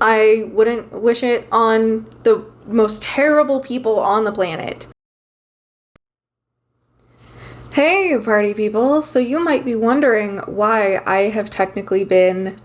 I wouldn't wish it on the most terrible people on the planet. Hey, party people. So you might be wondering why I have technically been,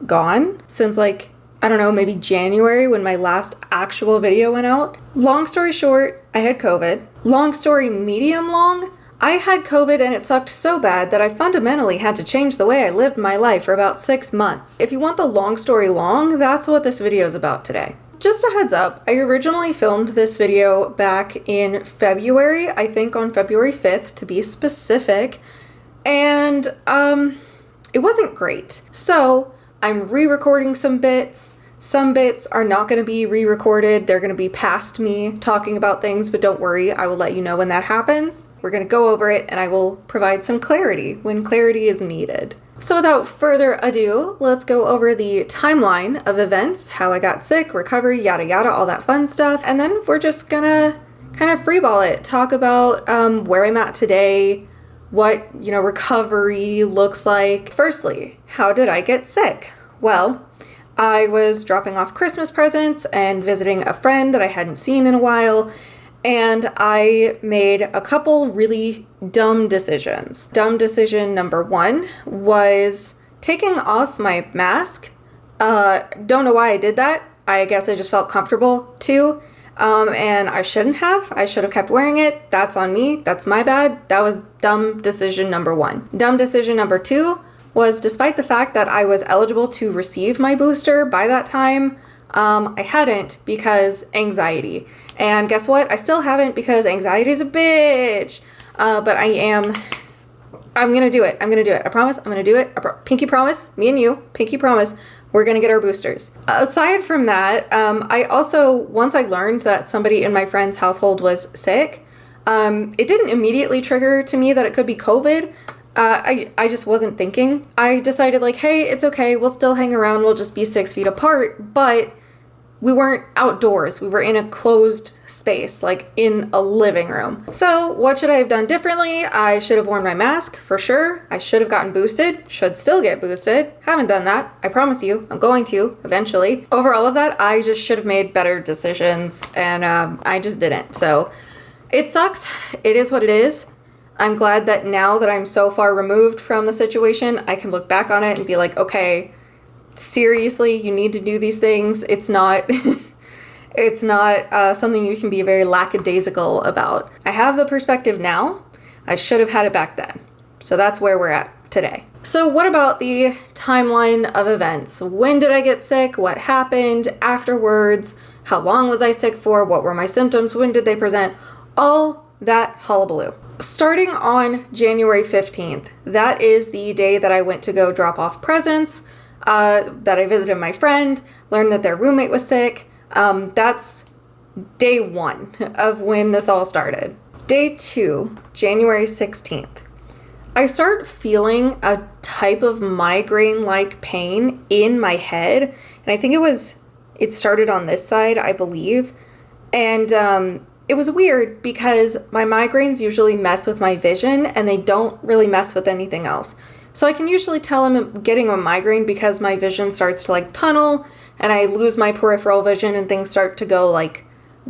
gone since, I don't know, maybe January when my last actual video went out. Long story short, I had COVID. Long story medium long, I had COVID and it sucked so bad that I fundamentally had to change the way I lived my life for about 6 months. If you want the long story long, that's what this video is about today. Just a heads up, I originally filmed this video back in February, I think on February 5th to be specific, and it wasn't great. So I'm re-recording some bits. Some bits are not going to be re-recorded. They're going to be past me talking about things, but don't worry, I will let you know when that happens. We're going to go over it and I will provide some clarity when clarity is needed. So without further ado, let's go over the timeline of events, how I got sick, recovery, yada yada, all that fun stuff. And then we're just gonna kind of freeball it, talk about where I'm at today, what, recovery looks like. Firstly, how did I get sick? Well, I was dropping off Christmas presents and visiting a friend that I hadn't seen in a while, and I made a couple really dumb decisions. Dumb decision number one was taking off my mask. Don't know why I did that. I guess I just felt comfortable too. And I shouldn't have. I should have kept wearing it. That's on me. That's my bad. That was dumb decision number one. Dumb decision number two was, despite the fact that I was eligible to receive my booster by that time, I hadn't because anxiety. And guess what? I still haven't because anxiety is a bitch. But I'm gonna do it. I promise I'm gonna do it. Pinky promise, me and you, pinky promise, we're gonna get our boosters. Aside from that, I also, once I learned that somebody in my friend's household was sick, it didn't immediately trigger to me that it could be COVID. I just wasn't thinking. I decided hey, it's okay. We'll still hang around. We'll just be 6 feet apart. But we weren't outdoors. We were in a closed space, in a living room. So what should I have done differently? I should have worn my mask for sure. I should have gotten boosted. Should still get boosted. Haven't done that. I promise you. I'm going to eventually. Over all of that, I just should have made better decisions, and I just didn't. So it sucks. It is what it is. I'm glad that now that I'm so far removed from the situation, I can look back on it and be like, okay, seriously, you need to do these things. It's not something you can be very lackadaisical about. I have the perspective now. I should have had it back then. So that's where we're at today. So what about the timeline of events? When did I get sick? What happened afterwards? How long was I sick for? What were my symptoms? When did they present? All that hullabaloo. Starting on January 15th, that is the day that I went to go drop off presents, that I visited my friend, learned that their roommate was sick. That's day one of when this all started. Day two, January 16th, I start feeling a type of migraine-like pain in my head. And I think it started on this side, I believe. And it was weird because my migraines usually mess with my vision and they don't really mess with anything else. So I can usually tell I'm getting a migraine because my vision starts to tunnel and I lose my peripheral vision and things start to go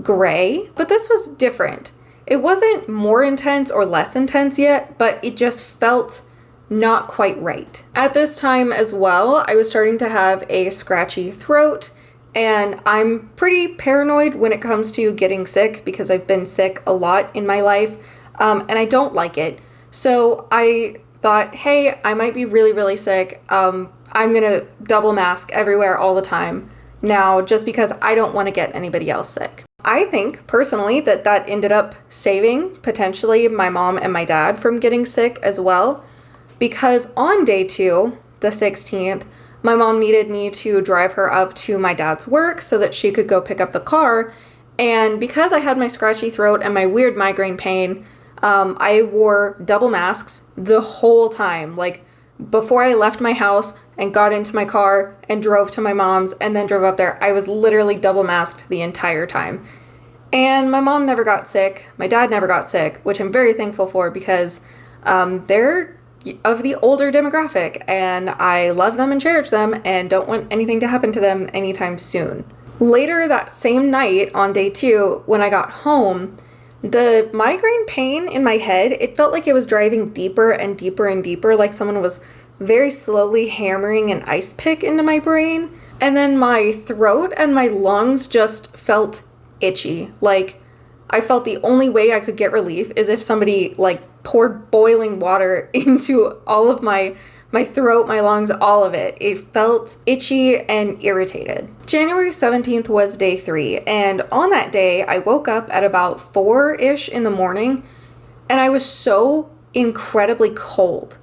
gray. But this was different. It wasn't more intense or less intense yet, but it just felt not quite right. At this time as well, I was starting to have a scratchy throat, and I'm pretty paranoid when it comes to getting sick because I've been sick a lot in my life, and I don't like it. So I thought, hey, I might be really, really sick. I'm going to double mask everywhere all the time now just because I don't want to get anybody else sick. I think personally that ended up saving potentially my mom and my dad from getting sick as well, because on day two, the 16th, my mom needed me to drive her up to my dad's work so that she could go pick up the car. And because I had my scratchy throat and my weird migraine pain, I wore double masks the whole time. Before I left my house and got into my car and drove to my mom's and then drove up there, I was literally double masked the entire time. And my mom never got sick. My dad never got sick, which I'm very thankful for because they're of the older demographic, and I love them and cherish them and don't want anything to happen to them anytime soon. Later that same night on day 2, when I got home, the migraine pain in my head, it felt like it was driving deeper and deeper and deeper, like someone was very slowly hammering an ice pick into my brain. And then my throat and my lungs just felt itchy. Like, I felt the only way I could get relief is if somebody, like, poured boiling water into all of my throat, my lungs, all of it. It felt itchy and irritated. January 17th was day 3, and on that day, I woke up at about 4-ish in the morning, and I was so incredibly cold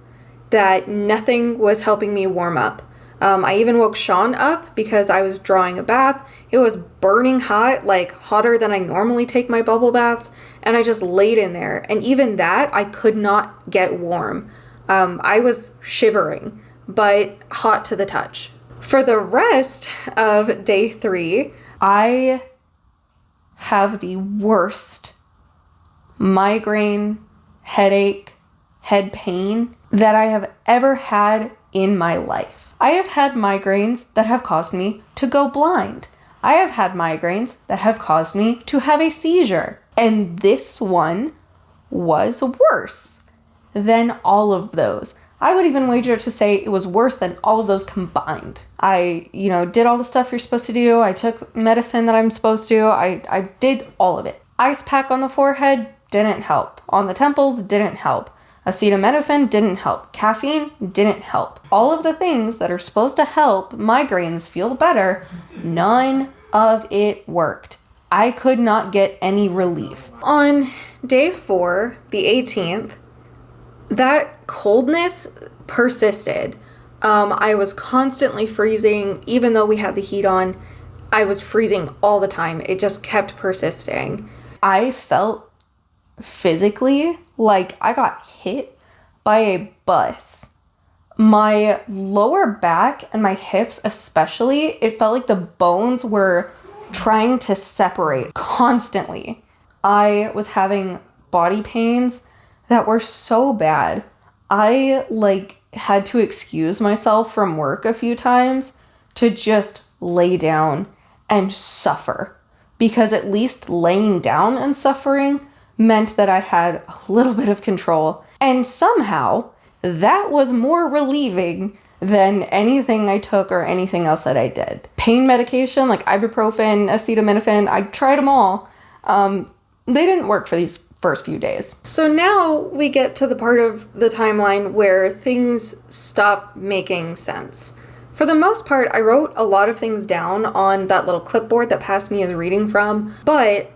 that nothing was helping me warm up. I even woke Sean up because I was drawing a bath. It was burning hot, like hotter than I normally take my bubble baths, and I just laid in there. And even that, I could not get warm. I was shivering, but hot to the touch. For the rest of day 3, I have the worst migraine, headache, head pain that I have ever had in my life. I have had migraines that have caused me to go blind. I have had migraines that have caused me to have a seizure. And this one was worse than all of those. I would even wager to say it was worse than all of those combined. I, did all the stuff you're supposed to do. I took medicine that I'm supposed to. I did all of it. Ice pack on the forehead didn't help. On the temples didn't help. Acetaminophen didn't help. Caffeine didn't help. All of the things that are supposed to help migraines feel better, none of it worked. I could not get any relief. On day 4, the 18th, that coldness persisted. I was constantly freezing. Even though we had the heat on, I was freezing all the time. It just kept persisting. I felt physically like I got hit by a bus. My lower back and my hips especially, it felt like the bones were trying to separate constantly. I was having body pains that were so bad. I had to excuse myself from work a few times to just lay down and suffer, because at least laying down and suffering meant that I had a little bit of control. And somehow that was more relieving than anything I took or anything else that I did. Pain medication like ibuprofen, acetaminophen, I tried them all. They didn't work for these first few days. So now we get to the part of the timeline where things stop making sense. For the most part, I wrote a lot of things down on that little clipboard that Past Me is reading from, but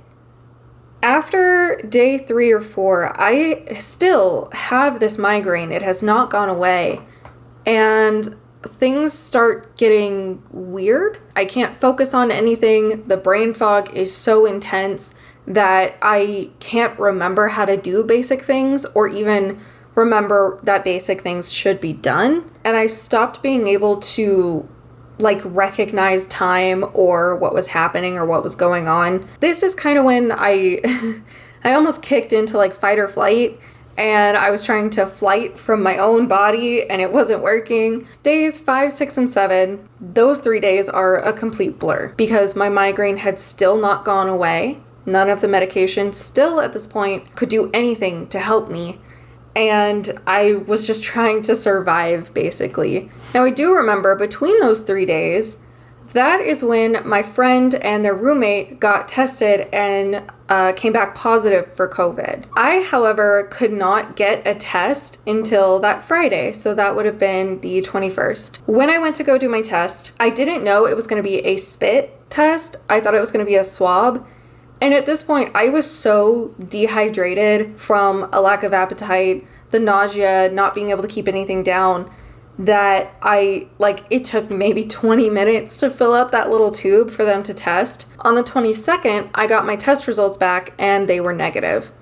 after day 3 or 4, I still have this migraine. It has not gone away. And things start getting weird. I can't focus on anything. The brain fog is so intense that I can't remember how to do basic things or even remember that basic things should be done. And I stopped being able to recognize time or what was happening or what was going on. This is kind of when I almost kicked into fight or flight, and I was trying to flight from my own body and it wasn't working. Days 5, 6, and 7, those 3 days are a complete blur because my migraine had still not gone away. None of the medication still at this point could do anything to help me. And I was just trying to survive, basically. Now, I do remember between those 3 days, that is when my friend and their roommate got tested and came back positive for COVID. I, however, could not get a test until that Friday, so that would have been the 21st. When I went to go do my test, I didn't know it was going to be a spit test. I thought it was going to be a swab. And at this point, I was so dehydrated from a lack of appetite, the nausea, not being able to keep anything down, that it took maybe 20 minutes to fill up that little tube for them to test. On the 22nd, I got my test results back and they were negative.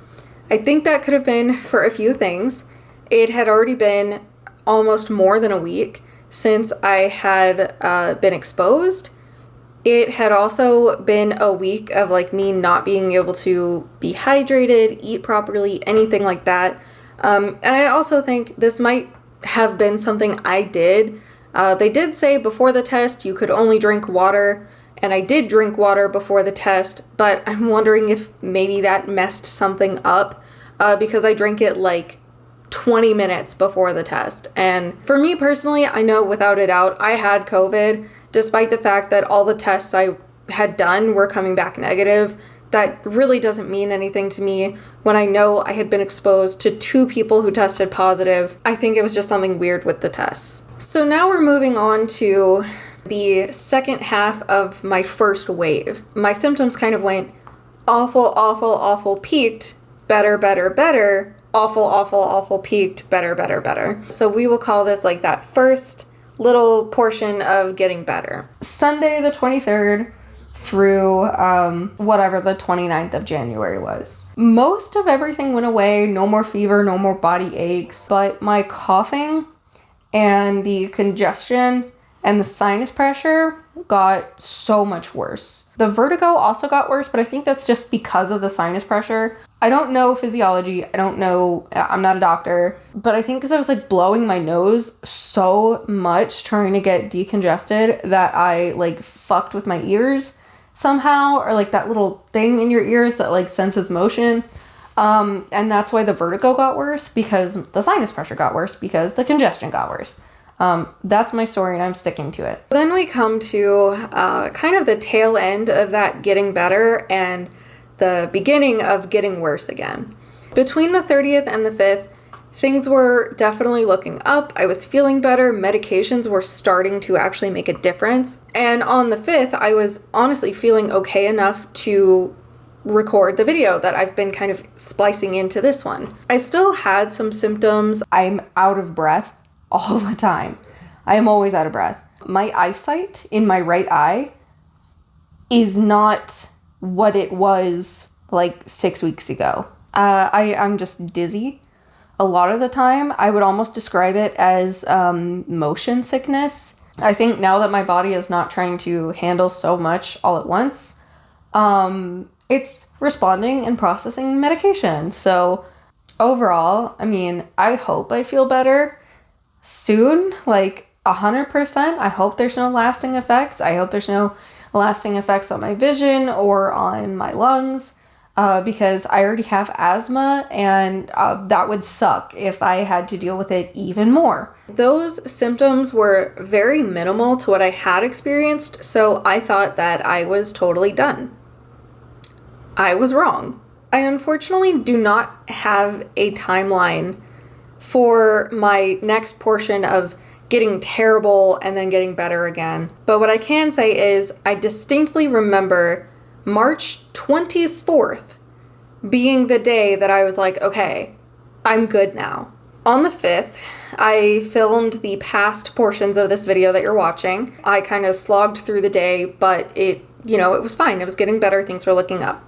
I think that could have been for a few things. It had already been almost more than a week since I had been exposed. It had also been a week of me not being able to be hydrated, eat properly, anything like that. And I also think this might have been something I did. They did say before the test you could only drink water, and I did drink water before the test, but I'm wondering if maybe that messed something up because I drank it like 20 minutes before the test. And for me personally, I know without a doubt I had COVID, despite the fact that all the tests I had done were coming back negative. That really doesn't mean anything to me when I know I had been exposed to 2 people who tested positive. I think it was just something weird with the tests. So now we're moving on to the second half of my first wave. My symptoms kind of went awful, peaked, better, awful, peaked, better. So we will call this like that first little portion of getting better. Sunday the 23rd through whatever the 29th of January was. Most of everything went away, no more fever, no more body aches, but my coughing and the congestion and the sinus pressure got so much worse. The vertigo also got worse, but I think that's just because of the sinus pressure. I don't know physiology, I'm not a doctor, but I think because I was like blowing my nose so much trying to get decongested that I like fucked with my ears somehow, or like that little thing in your ears that like senses motion. And that's why the vertigo got worse, because the sinus pressure got worse, because the congestion got worse. That's my story and I'm sticking to it. Then we come to kind of the tail end of that getting better and the beginning of getting worse again. Between the 30th and the 5th, things were definitely looking up. I was feeling better. Medications were starting to actually make a difference. And on the 5th, I was honestly feeling okay enough to record the video that I've been kind of splicing into this one. I still had some symptoms. I'm out of breath all the time. I am always out of breath. My eyesight in my right eye is not what it was like 6 weeks ago. I'm just dizzy. A lot of the time, I would almost describe it as motion sickness. I think now that my body is not trying to handle so much all at once, it's responding and processing medication. So overall, I mean, I hope I feel better soon, like 100%. I hope there's no lasting effects. I hope there's no lasting effects on my vision or on my lungs. Because I already have asthma and that would suck if I had to deal with it even more. Those symptoms were very minimal to what I had experienced, so I thought that I was totally done. I was wrong. I unfortunately do not have a timeline for my next portion of getting terrible and then getting better again. But what I can say is I distinctly remember March 24th being the day that I was like, okay, I'm good now. On the 5th, I filmed the past portions of this video that you're watching. I kind of slogged through the day, but it was fine. It was getting better. Things were looking up.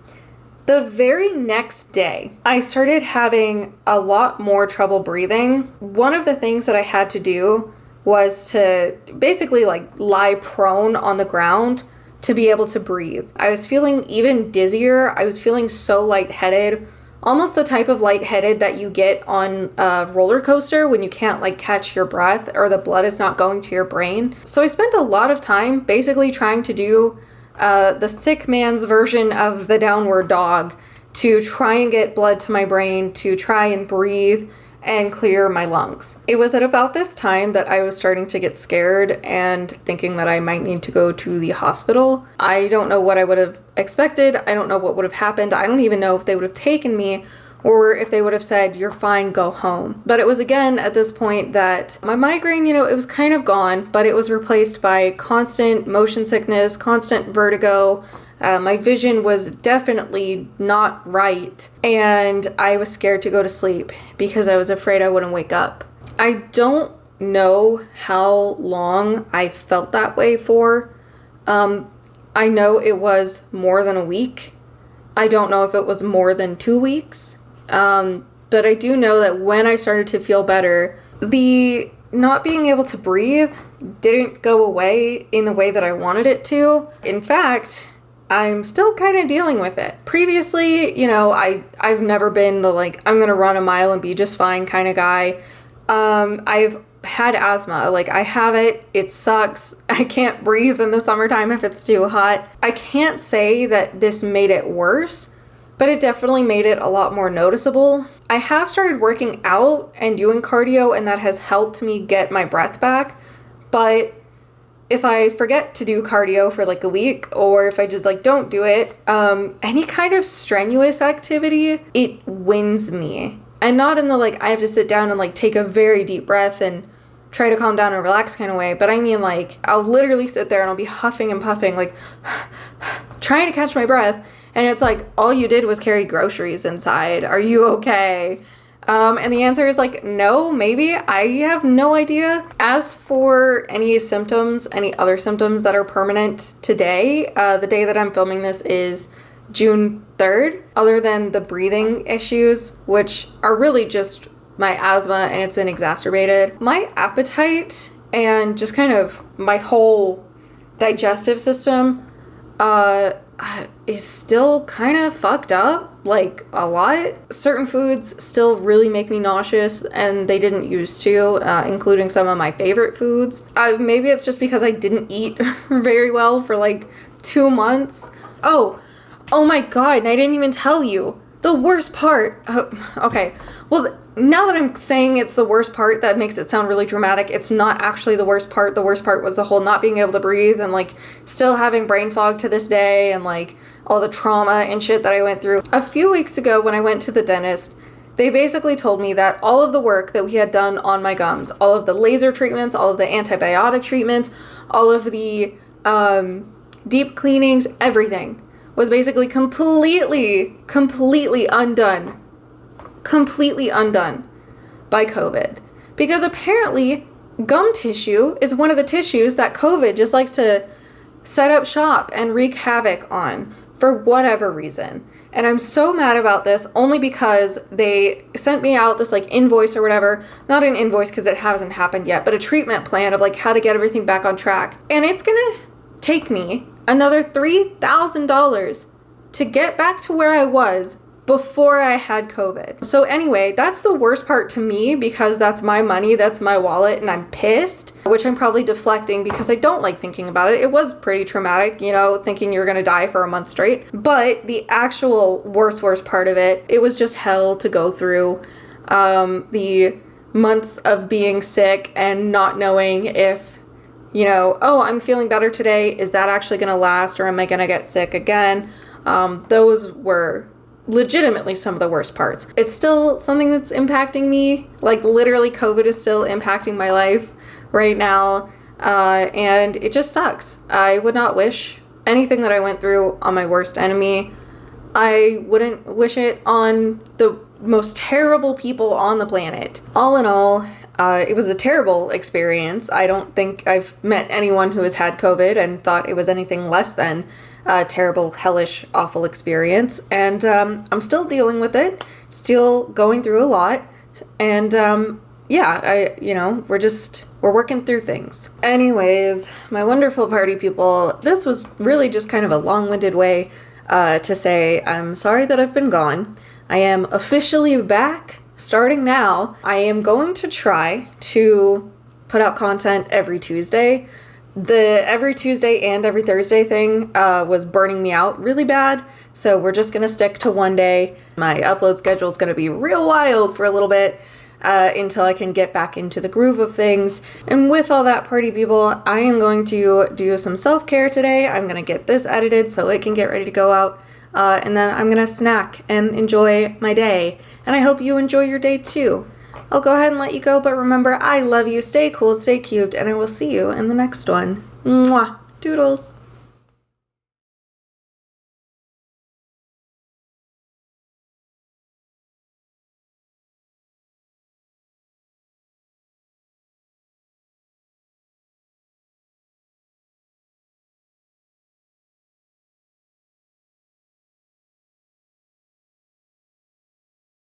The very next day, I started having a lot more trouble breathing. One of the things that I had to do was to basically like lie prone on the ground to be able to breathe. I was feeling even dizzier. I was feeling so lightheaded, almost the type of lightheaded that you get on a roller coaster when you can't like catch your breath or the blood is not going to your brain. So I spent a lot of time basically trying to do the sick man's version of the downward dog to try and get blood to my brain, to try and breathe and clear my lungs. It was at about this time that I was starting to get scared and thinking that I might need to go to the hospital. I don't know what I would have expected. I don't know what would have happened. I don't even know if they would have taken me or if they would have said, you're fine, go home. But it was again at this point that my migraine, it was kind of gone, but it was replaced by constant motion sickness, constant vertigo. My vision was definitely not right, and I was scared to go to sleep because I was afraid I wouldn't wake up. I don't know how long I felt that way for. I know it was more than a week. I don't know if it was more than 2 weeks, but I do know that when I started to feel better, the not being able to breathe didn't go away in the way that I wanted it to. In fact, I'm still kind of dealing with it. Previously, you know, I've never been the like, I'm gonna run a mile and be just fine kind of guy. I've had asthma. Like, I have it. It sucks. I can't breathe in the summertime if it's too hot. I can't say that this made it worse, but it definitely made it a lot more noticeable. I have started working out and doing cardio, and that has helped me get my breath back. But if I forget to do cardio for like a week, or if I just like don't do it, any kind of strenuous activity, it wins me. And not in the like, I have to sit down and like take a very deep breath and try to calm down and relax kind of way. But I mean, like, I'll literally sit there and I'll be huffing and puffing, like trying to catch my breath. And it's like, all you did was carry groceries inside. Are you okay? And the answer is like, no, maybe. I have no idea. As for any symptoms, any other symptoms that are permanent today, the day that I'm filming this is June 3rd, other than the breathing issues, which are really just my asthma and it's been exacerbated. My appetite and just kind of my whole digestive system is still kind of fucked up, like a lot. Certain foods still really make me nauseous, and they didn't used to, including some of my favorite foods. Maybe it's just because I didn't eat very well for like 2 months. Oh my god, and I didn't even tell you. The worst part, okay, well, now that I'm saying it's the worst part, that makes it sound really dramatic. It's not actually the worst part. The worst part was the whole not being able to breathe and like still having brain fog to this day, and like all the trauma and shit that I went through. A few weeks ago when I went to the dentist, they basically told me that all of the work that we had done on my gums, all of the laser treatments, all of the antibiotic treatments, all of the deep cleanings, everything was basically completely undone. Completely undone by COVID. Because apparently gum tissue is one of the tissues that COVID just likes to set up shop and wreak havoc on for whatever reason. And I'm so mad about this only because they sent me out this like invoice or whatever, not an invoice because it hasn't happened yet, but a treatment plan of like how to get everything back on track. And it's gonna take me another $3,000 to get back to where I was before I had COVID. So anyway, that's the worst part to me because that's my money, that's my wallet, and I'm pissed, which I'm probably deflecting because I don't like thinking about it. It was pretty traumatic, you know, thinking you're gonna die for a month straight. But the actual worst part of it, it was just hell to go through. The months of being sick and not knowing if, you know, oh, I'm feeling better today. Is that actually gonna last, or am I gonna get sick again? Those were legitimately some of the worst parts. It's still something that's impacting me. Like literally COVID is still impacting my life right now. And it just sucks. I would not wish anything that I went through on my worst enemy. I wouldn't wish it on the most terrible people on the planet. All in all, it was a terrible experience. I don't think I've met anyone who has had COVID and thought it was anything less than a terrible, hellish, awful experience. And I'm still dealing with it, still going through a lot. And we're working through things. Anyways, my wonderful party people, this was really just kind of a long-winded way to say I'm sorry that I've been gone. I am officially back starting now. I am going to try to put out content every Tuesday. The every Tuesday and every Thursday thing was burning me out really bad, so we're just gonna stick to one day. My upload schedule is gonna be real wild for a little bit until I can get back into the groove of things. And with all that, party people, I am going to do some self-care today. I'm gonna get this edited so it can get ready to go out. And then I'm gonna snack and enjoy my day. And I hope you enjoy your day too. I'll go ahead and let you go, but remember, I love you. Stay cool, stay cute, and I will see you in the next one. Mwah. Doodles.